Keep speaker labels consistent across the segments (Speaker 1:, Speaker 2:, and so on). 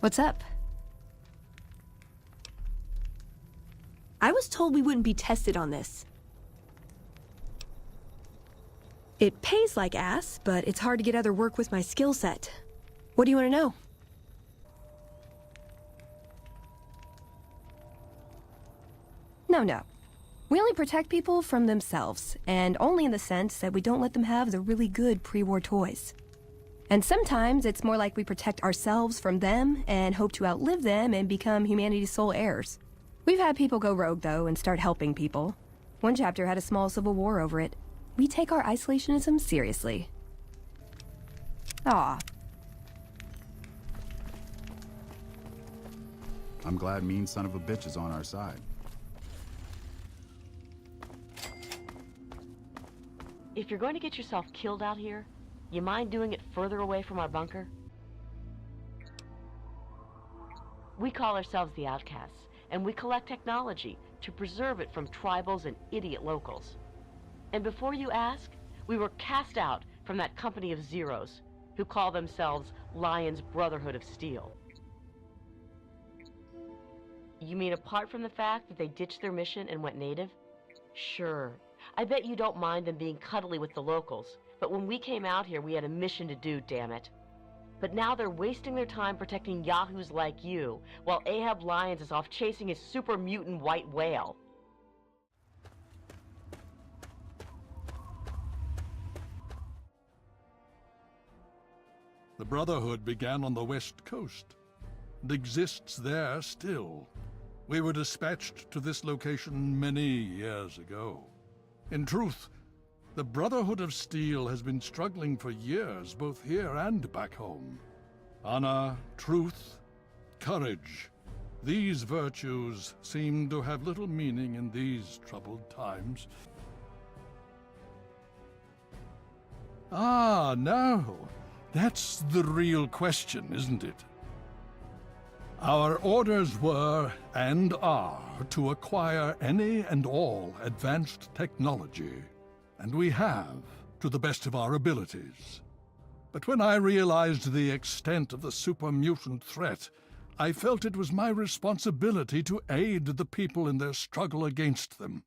Speaker 1: What's up? I was told we wouldn't be tested on this. It pays like ass, but it's hard to get other work with my skill set. What do you want to know? No. We only protect people from themselves, and only in the sense that we don't let them have the really good pre-war toys. And sometimes it's more like we protect ourselves from them and hope to outlive them and become humanity's sole heirs. We've had people go rogue, though, and start helping people. One chapter had a small civil war over it. We take our isolationism seriously. Aw.
Speaker 2: I'm glad mean son of a bitch is on our side.
Speaker 3: If you're going to get yourself killed out here, you mind doing it further away from our bunker? We call ourselves the Outcasts, and we collect technology to preserve it from tribals and idiot locals. And before you ask, we were cast out from that company of zeros who call themselves Lyons Brotherhood of Steel. You mean apart from the fact that they ditched their mission and went native? Sure. I bet you don't mind them being cuddly with the locals, but when we came out here, we had a mission to do, damn it. But now they're wasting their time protecting yahoos like you, while Ahab Lyons is off chasing his super mutant white whale.
Speaker 4: The Brotherhood began on the West Coast, and exists there still. We were dispatched to this location many years ago. In truth, the Brotherhood of Steel has been struggling for years, both here and back home. Honor, truth, courage. These virtues seem to have little meaning in these troubled times. Ah, no. That's the real question, isn't it? Our orders were, and are, to acquire any and all advanced technology. And we have, to the best of our abilities. But when I realized the extent of the super-mutant threat, I felt it was my responsibility to aid the people in their struggle against them.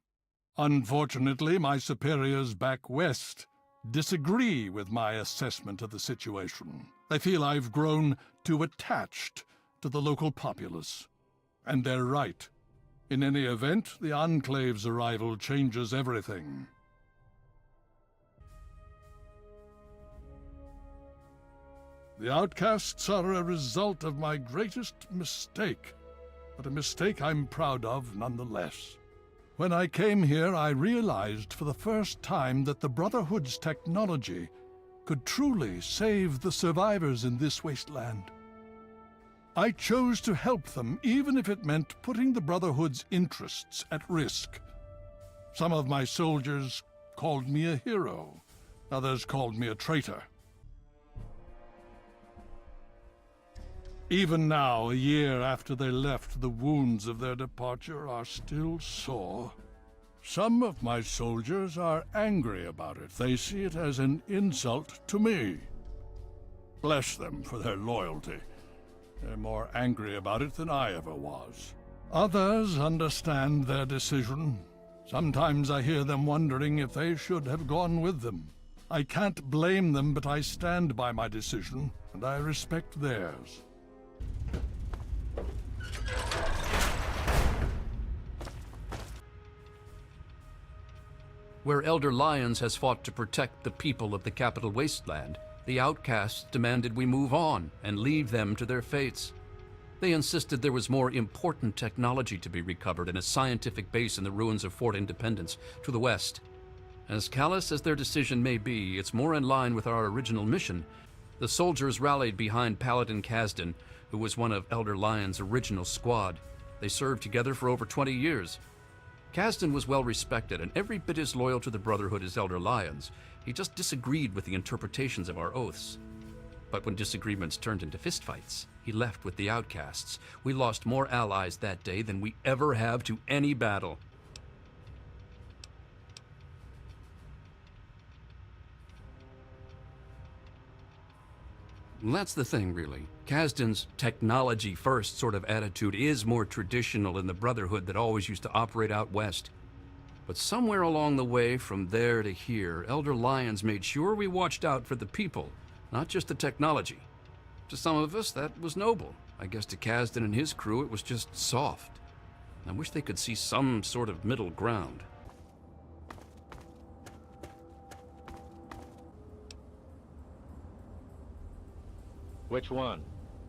Speaker 4: Unfortunately, my superiors back west disagree with my assessment of the situation. They feel I've grown too attached to the local populace. And they're right. In any event, the Enclave's arrival changes everything. The Outcasts are a result of my greatest mistake, but a mistake I'm proud of nonetheless. When I came here, I realized for the first time that the Brotherhood's technology could truly save the survivors in this wasteland. I chose to help them, even if it meant putting the Brotherhood's interests at risk. Some of my soldiers called me a hero. Others called me a traitor. Even now, a year after they left, the wounds of their departure are still sore. Some of my soldiers are angry about it. They see it as an insult to me. Bless them for their loyalty. They're more angry about it than I ever was. Others understand their decision. Sometimes I hear them wondering if they should have gone with them. I can't blame them, but I stand by my decision, and I respect theirs.
Speaker 5: Where Elder Lyons has fought to protect the people of the Capital Wasteland, the Outcasts demanded we move on and leave them to their fates. They insisted there was more important technology to be recovered in a scientific base in the ruins of Fort Independence to the west. As callous as their decision may be, it's more in line with our original mission. The soldiers rallied behind Paladin Casdin, who was one of Elder Lyons' original squad. They served together for over 20 years. Casdin was well respected and every bit as loyal to the Brotherhood as Elder Lyons. He just disagreed with the interpretations of our oaths. But when disagreements turned into fistfights, he left with the Outcasts. We lost more allies that day than we ever have to any battle. That's the thing, really. Casdin's technology-first sort of attitude is more traditional in the Brotherhood that always used to operate out west. But somewhere along the way, from there to here, Elder Lyons made sure we watched out for the people, not just the technology. To some of us, that was noble. I guess to Casdin and his crew, it was just soft. I wish they could see some sort of middle ground.
Speaker 6: Which one?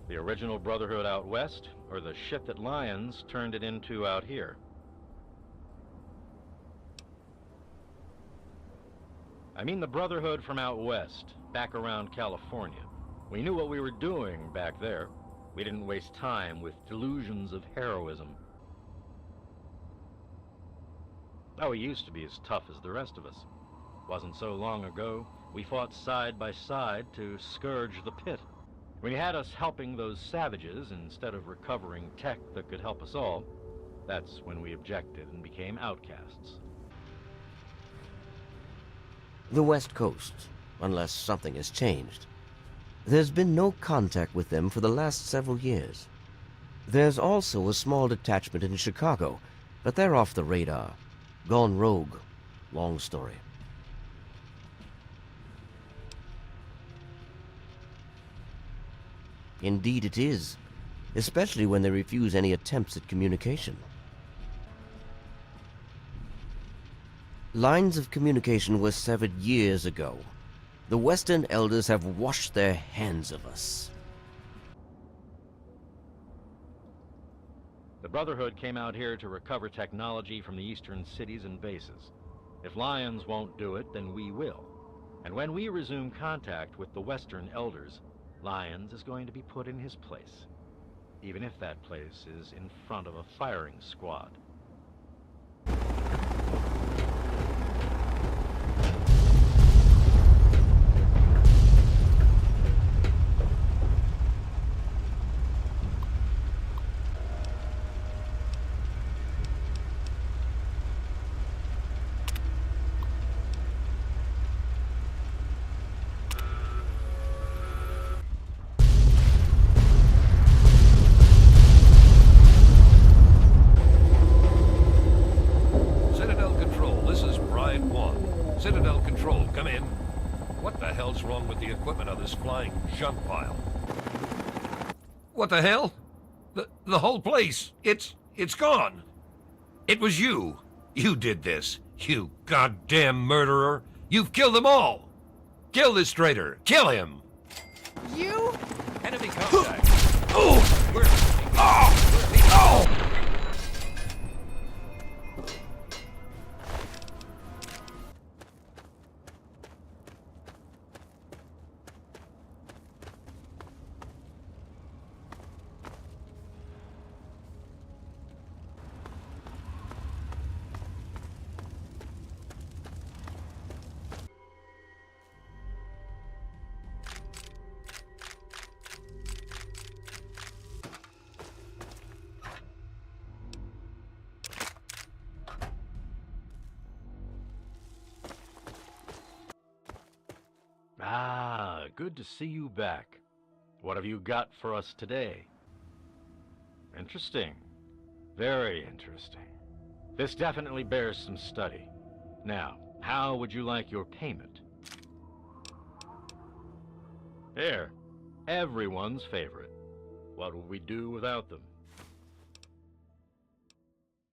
Speaker 6: The original Brotherhood out west, or the shit that Lyons turned it into out here? I mean the Brotherhood from out west, back around California. We knew what we were doing back there. We didn't waste time with delusions of heroism. Oh, we used to be as tough as the rest of us. Wasn't so long ago, we fought side by side to scourge the pit. When you had us helping those savages instead of recovering tech that could help us all, that's when we objected and became outcasts.
Speaker 7: The West Coast, unless something has changed. There's been no contact with them for the last several years. There's also a small detachment in Chicago, but they're off the radar. Gone rogue. Long story. Indeed it is, especially when they refuse any attempts at communication. Lines of communication were severed years ago. The Western Elders have washed their hands of us.
Speaker 6: The Brotherhood came out here to recover technology from the eastern cities and bases. If Lyons won't do it, then we will. And when we resume contact with the Western Elders, Lyons is going to be put in his place, even if that place is in front of a firing squad.
Speaker 8: Citadel Control, come in. What the hell's wrong with the equipment of this flying junk pile? What the hell? The whole place, it's gone. It was you. You did this. You goddamn murderer. You've killed them all. Kill this traitor. Kill him.
Speaker 9: You?
Speaker 8: Enemy contact. Oh! Where is he? Oh! Oh!
Speaker 6: Ah, good to see you back. What have you got for us today? Interesting. Very interesting. This definitely bears some study. Now, how would you like your payment? Here, everyone's favorite. What would we do without them?